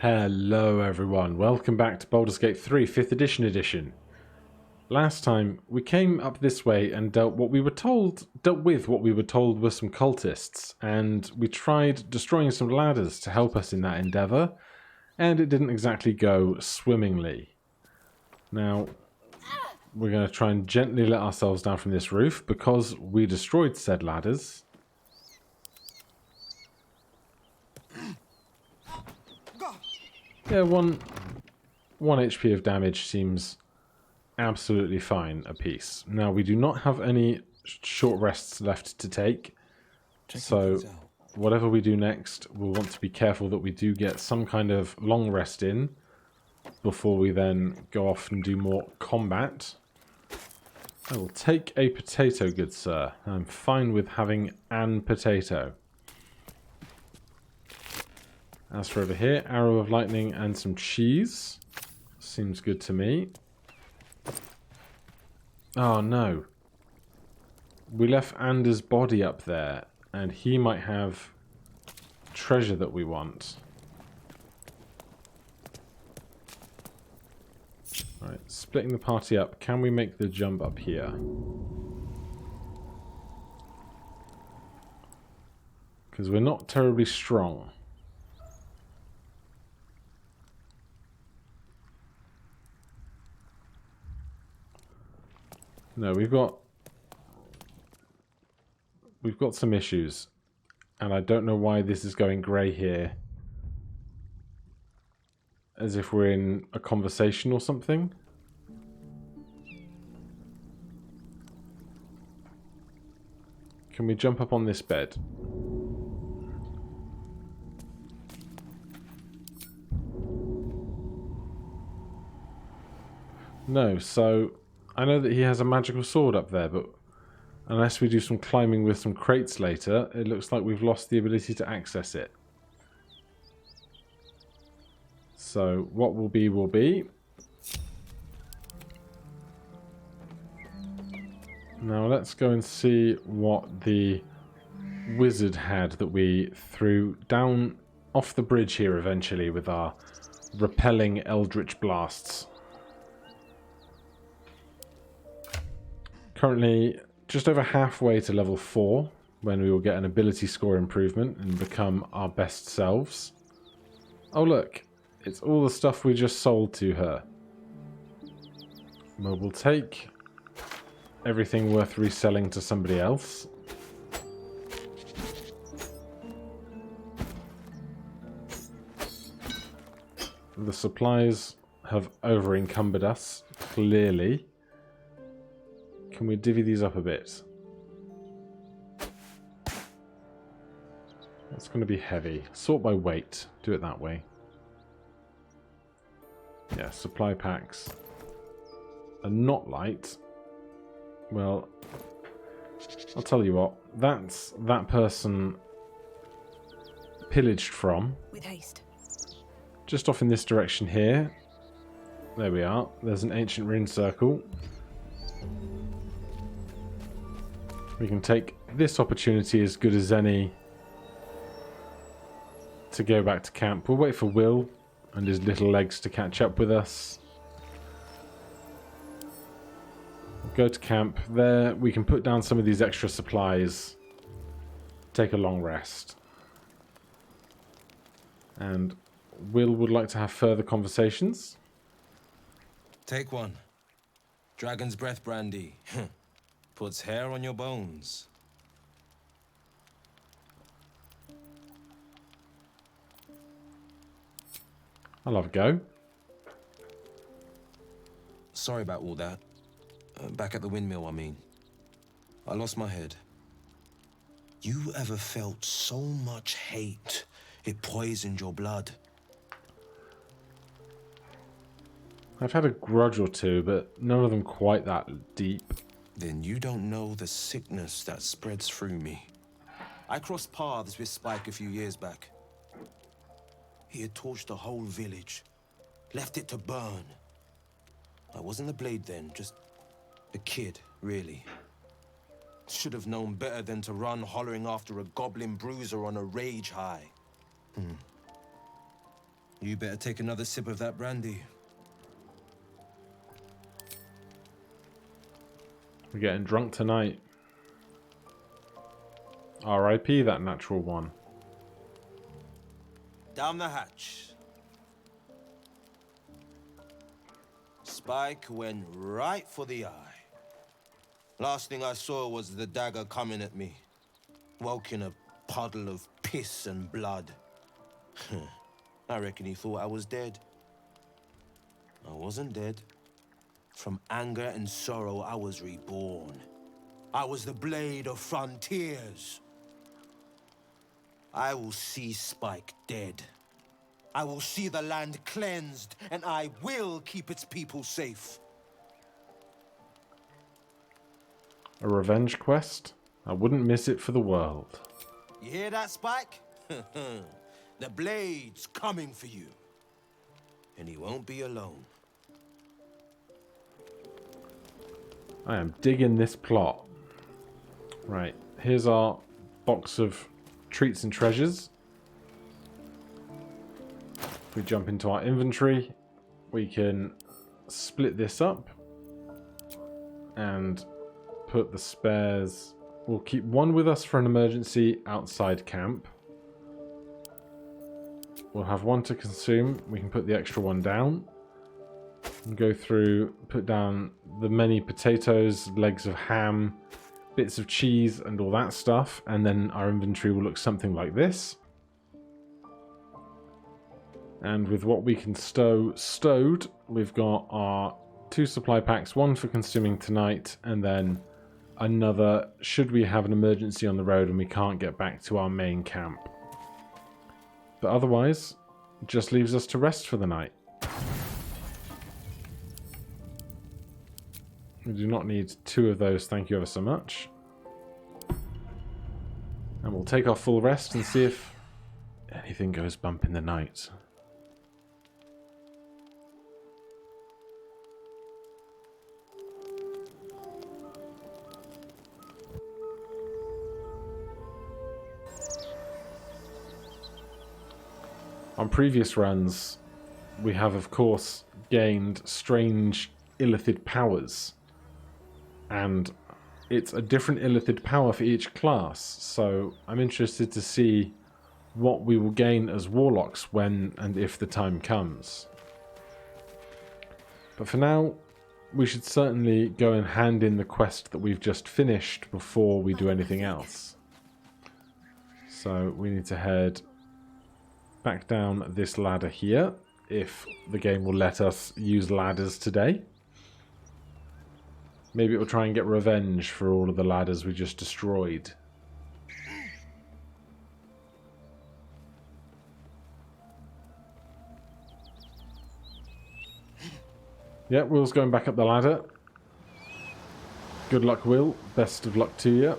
Hello everyone, welcome back to Baldur's Gate 3 5th edition. Last time we came up this way and dealt with what we were told were some cultists, and we tried destroying some ladders to help us in that endeavour, and it didn't exactly go swimmingly. Now, we're going to try and gently let ourselves down from this roof because we destroyed said ladders. Yeah, one HP of damage seems absolutely fine apiece. Now, we do not have any short rests left to take, so whatever we do next, we'll want to be careful that we do get some kind of long rest in before we then go off and do more combat. I will take a potato, good sir. I'm fine with having an potato. As for over here, arrow of lightning and some cheese. Seems good to me. Oh no. We left Anders' body up there, and he might have treasure that we want. Alright, splitting the party up. Can we make the jump up here? Because we're not terribly strong. No, we've got some issues, and I don't know why this is going grey here, as if we're in a conversation or something. Can we jump up on this bed? No, so I know that he has a magical sword up there, but unless we do some climbing with some crates later, it looks like we've lost the ability to access it. So what will be will be. Now let's go and see what the wizard had that we threw down off the bridge here eventually with our repelling eldritch blasts. Currently just over halfway to level 4, when we will get an ability score improvement and become our best selves. Oh look, it's all the stuff we just sold to her. Well, we'll take everything worth reselling to somebody else. The supplies have over-encumbered us, clearly. Can we divvy these up a bit? That's going to be heavy. Sort by weight. Do it that way. Yeah, supply packs are not light. Well, I'll tell you what. That's that person pillaged from. With haste. Just off in this direction here. There we are. There's an ancient rune circle. We can take this opportunity as good as any to go back to camp. We'll wait for Wyll and his little legs to catch up with us. We'll go to camp. There we can put down some of these extra supplies. Take a long rest. And Wyll would like to have further conversations. Take one. Dragon's breath brandy. Puts hair on your bones. I'll have a go. Sorry about all that. Back at the windmill, I mean. I lost my head. You ever felt so much hate it poisoned your blood? I've had a grudge or two, but none of them quite that deep. Then you don't know the sickness that spreads through me. I crossed paths with Spike a few years back. He had torched the whole village, left it to burn. I wasn't a blade then, just a kid, really. Should have known better than to run hollering after a goblin bruiser on a rage high. You better take another sip of that brandy. We're getting drunk tonight. R.I.P. that natural one. Down the hatch. Spike went right for the eye. Last thing I saw was the dagger coming at me. Woke in a puddle of piss and blood. I reckon he thought I was dead. I wasn't dead. From anger and sorrow, I was reborn. I was the blade of frontiers. I will see Spike dead. I will see the land cleansed, and I will keep its people safe. A revenge quest? I wouldn't miss it for the world. You hear that, Spike? The blade's coming for you. And he won't be alone. I am digging this plot. Right, here's our box of treats and treasures. If we jump into our inventory, we can split this up and put the spares. We'll keep one with us for an emergency outside camp. We'll have one to consume. We can put the extra one down. And go through, put down the many potatoes, legs of ham, bits of cheese and all that stuff. And then our inventory will look something like this. And with what we can stow stowed, we've got our 2 supply packs, one for consuming tonight, and then another should we have an emergency on the road and we can't get back to our main camp. But otherwise, it just leaves us to rest for the night. We do not need 2 of those, thank you ever so much. And we'll take our full rest and see if anything goes bump in the night. On previous runs, we have of course gained strange illithid powers. And it's a different illithid power for each class, so I'm interested to see what we will gain as warlocks when and if the time comes. But for now, we should certainly go and hand in the quest that we've just finished before we do anything else. So we need to head back down this ladder here, if the game will let us use ladders today. Maybe it will try and get revenge for all of the ladders we just destroyed. Yeah, Will's going back up the ladder. Good luck, Will. Best of luck to you.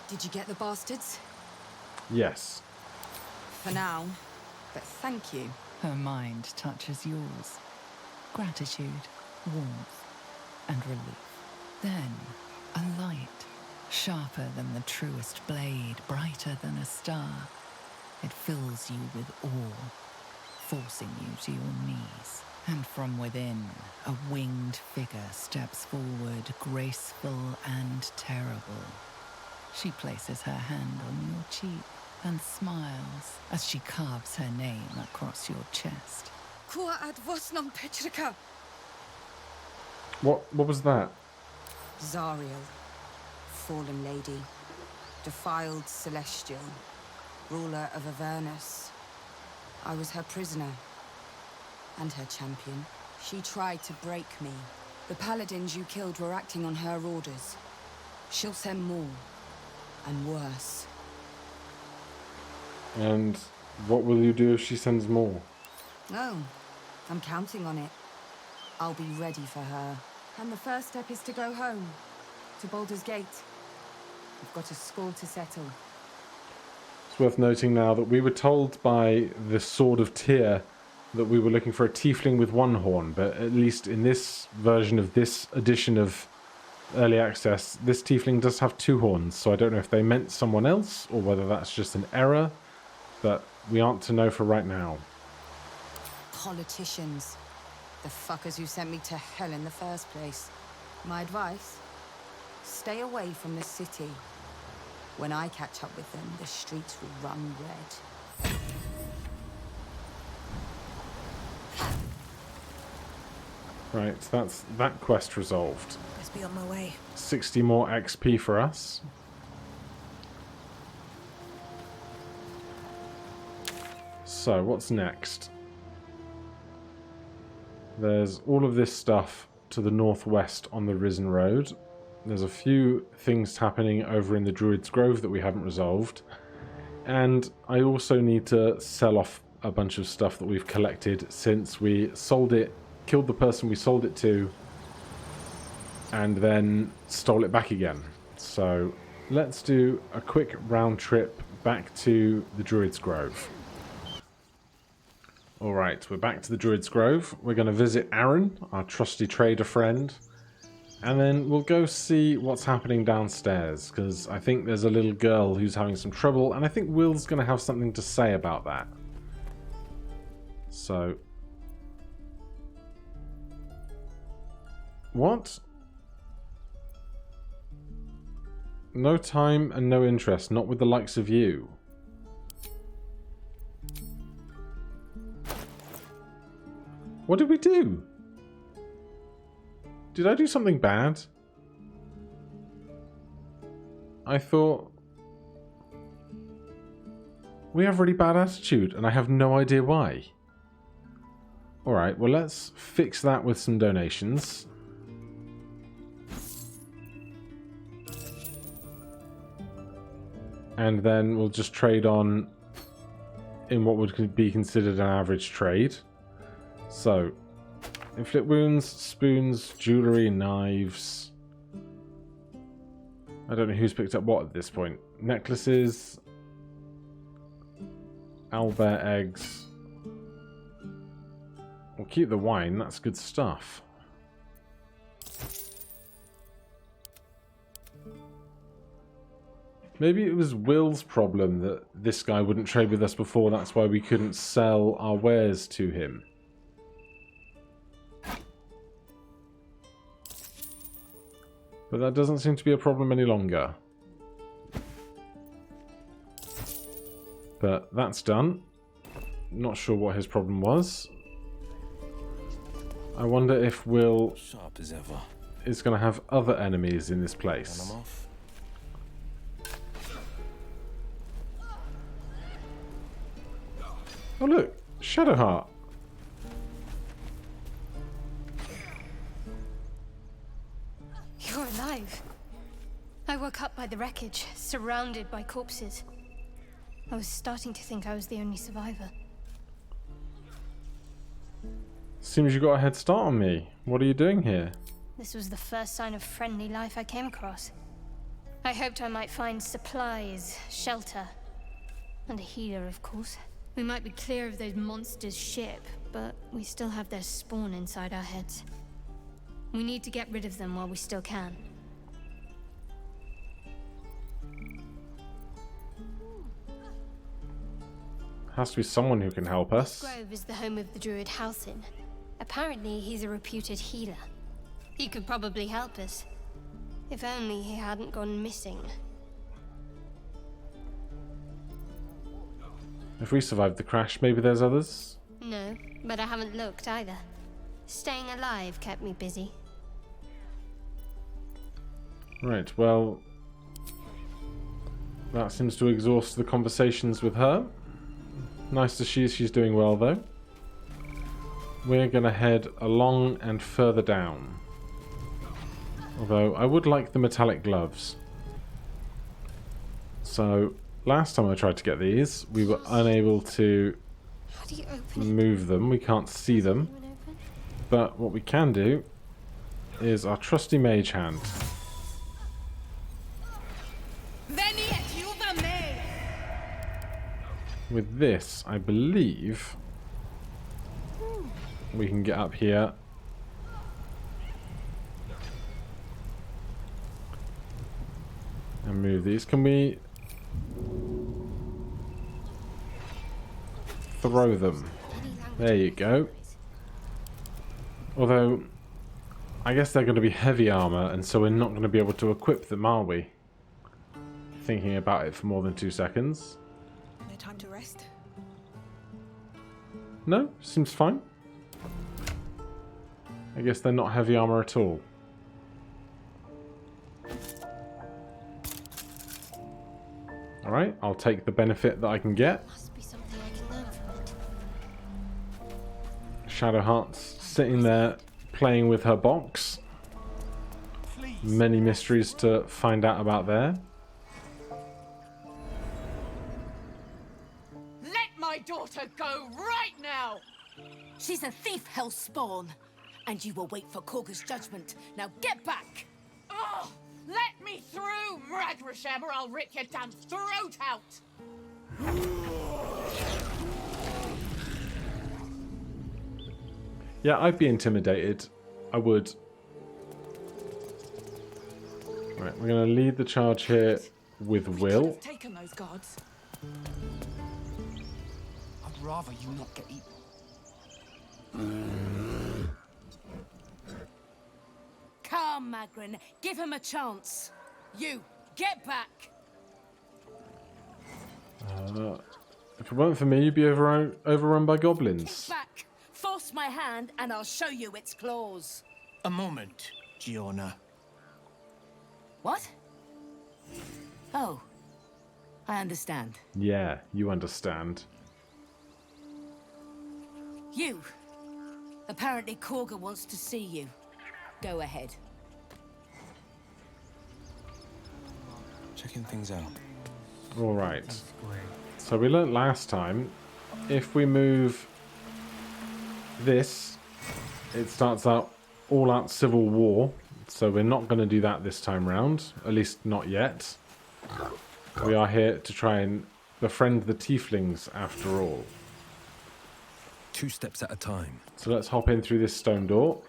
Did you get the bastards? Yes. For now, but thank you. Her mind touches yours. Gratitude, warmth, and relief. Then, a light, sharper than the truest blade, brighter than a star. It fills you with awe, forcing you to your knees. And from within, a winged figure steps forward, graceful and terrible. She places her hand on your cheek and smiles as she carves her name across your chest. Kua ad vosnam Petrika. What was that? Zariel, fallen lady, defiled celestial, ruler of Avernus. I was her prisoner and her champion. She tried to break me. The paladins you killed were acting on her orders. She'll send more, and worse. And what will you do if she sends more? Oh, I'm counting on it. I'll be ready for her. And the first step is to go home, to Baldur's Gate. We've got a score to settle. It's worth noting now that we were told by the Sword of Tyr that we were looking for a tiefling with one horn, but at least in this version of this edition of Early Access, this tiefling does have 2 horns, so I don't know if they meant someone else or whether that's just an error, but we aren't to know for right now. Politicians. The fuckers who sent me to hell in the first place. My advice? Stay away from the city. When I catch up with them, the streets will run red. Right, that's that quest resolved. Must be on my way. 60 more XP for us. So, what's next? There's all of this stuff to the northwest on the Risen Road. There's a few things happening over in the Druid's Grove that we haven't resolved. And I also need to sell off a bunch of stuff that we've collected since we sold it, killed the person we sold it to, and then stole it back again. So let's do a quick round trip back to the Druid's Grove. Alright, we're back to the Druid's Grove. We're going to visit Aaron, our trusty trader friend, and then we'll go see what's happening downstairs, because I think there's a little girl who's having some trouble, and I think Will's going to have something to say about that. So... What? No time and no interest, not with the likes of you. What did we do? Did I do something bad? I thought... We have really bad attitude, and I have no idea why. Alright, well let's fix that with some donations. And then we'll just trade on in what would be considered an average trade. So, inflict wounds, spoons, jewellery, knives. I don't know who's picked up what at this point. Necklaces. Owlbear eggs. We'll keep the wine, that's good stuff. Maybe it was Will's problem that this guy wouldn't trade with us before, that's why we couldn't sell our wares to him. But that doesn't seem to be a problem any longer. But that's done. Not sure what his problem was. I wonder if Wyll Sharp as ever. is going to have other enemies in this place. And I'm off. Oh look, Shadowheart. You're alive. I woke up by the wreckage, surrounded by corpses. I was starting to think I was the only survivor. Seems you got a head start on me. What are you doing here? This was the first sign of friendly life I came across. I hoped I might find supplies, shelter, and a healer, of course. We might be clear of those monsters' ship, but we still have their spawn inside our heads. We need to get rid of them while we still can. Has to be someone who can help us. This grove is the home of the druid Halcyon. Apparently, he's a reputed healer. He could probably help us. If only he hadn't gone missing. If we survived the crash, maybe there's others? No, but I haven't looked either. Staying alive kept me busy. Right, well... that seems to exhaust the conversations with her. Nice to see she's doing well, though. We're going to head along and further down. Although, I would like the metallic gloves. So, last time I tried to get these, we were unable to How do you open it? move them. We can't see them. Anyone open? But what we can do is our trusty mage hand. With this, I believe we can get up here and move these. Can we? throw them. There you go. Although, I guess they're going to be heavy armor, and so we're not going to be able to equip them, are we? Thinking about it for more than 2 seconds. No time to rest. No, seems fine. I guess they're not heavy armor at all. Alright, I'll take the benefit that I can get. Must be something I can learn from it. Shadowheart's sitting there playing with her box. Many mysteries to find out about there. Let my daughter go right now! She's a thief, hellspawn. And you will wait for Korga's judgment. Now get back! Oh, let me through, Ragrasham, or I'll rip your damn throat out! Yeah, I'd be intimidated. I would. Right, we're going to lead the charge here with Wyll. I've taken those guards. I'd rather you not get eaten. Come, Magrin. Give him a chance. You, get back! If it weren't for me, you'd be overrun by goblins. Get back! Force my hand and I'll show you its claws. A moment, Giona. What? Oh. I understand. Yeah, you understand. You. Apparently Korga wants to see you. Go ahead. Checking things out. Alright. So we learnt last time, if we move this, it starts out all-out civil war. So we're not going to do that this time round. At least not yet. We are here to try and befriend the tieflings after all. 2 steps at a time. So let's hop in through this stone door.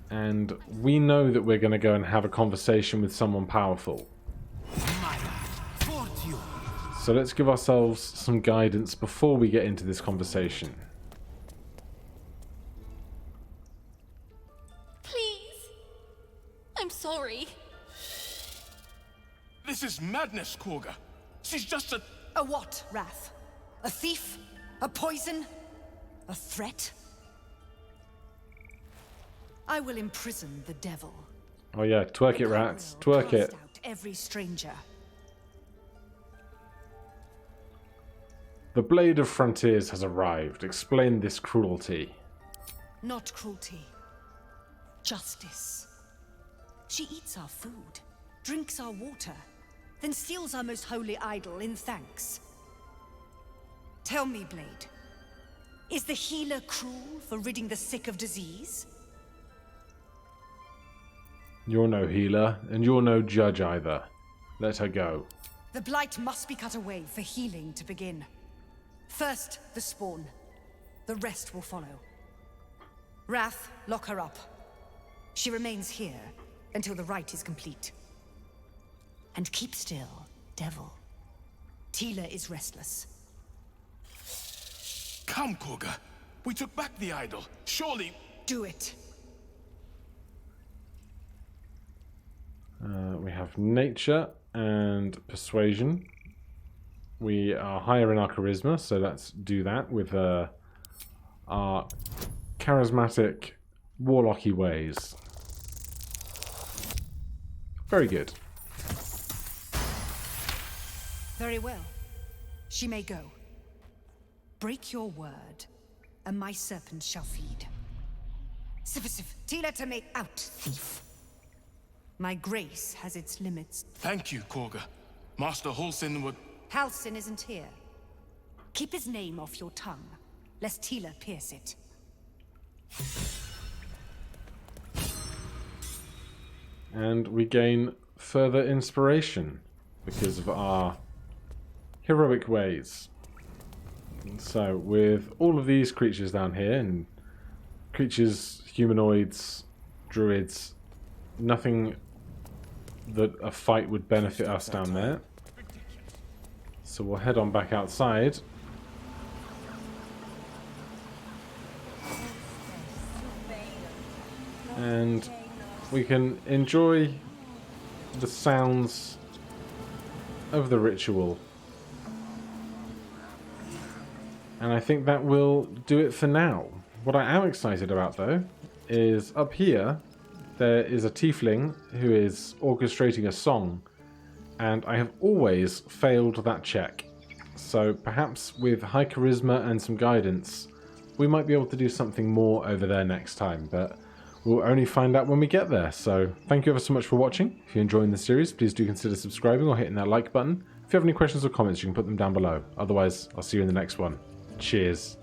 And we know that we're going to go and have a conversation with someone powerful. So let's give ourselves some guidance before we get into this conversation. Please. I'm sorry. This is madness, Korga. She's just a... A what, Wrath? A thief? A poison? A threat? I will imprison the devil. Oh yeah, twerk it, rats. Twerk it. Cast out every stranger. The Blade of Frontiers has arrived. Explain this cruelty. Not cruelty. Justice. She eats our food, drinks our water, then steals our most holy idol in thanks. Tell me, Blade, is the healer cruel for ridding the sick of disease? You're no healer, and you're no judge either. Let her go. The blight must be cut away for healing to begin. First, the spawn. The rest will follow. Wrath, lock her up. She remains here until the rite is complete. And keep still, devil. Tila is restless. Come, Korga. We took back the idol. Surely... Do it. We have nature and persuasion. We are higher in our charisma, so let's do that with our charismatic, warlocky ways. Very good. Very well. She may go. Break your word, and my serpent shall feed. Sif, Tila to me out, thief. My grace has its limits. Thank you, Korga. Master Halsin would... Halsin isn't here. Keep his name off your tongue, lest Tila pierce it. And we gain further inspiration because of our heroic ways. And so with all of these creatures down here, and creatures, humanoids, druids, nothing that a fight would benefit us down there. So we'll head on back outside. And we can enjoy the sounds of the ritual. And I think that will do it for now. What I am excited about, though, is up here there is a tiefling who is orchestrating a song, and I have always failed that check. So perhaps with high charisma and some guidance, we might be able to do something more over there next time, but we'll only find out when we get there. So thank you ever so much for watching. If you're enjoying the series, please do consider subscribing or hitting that like button. If you have any questions or comments, you can put them down below. Otherwise, I'll see you in the next one. Cheers.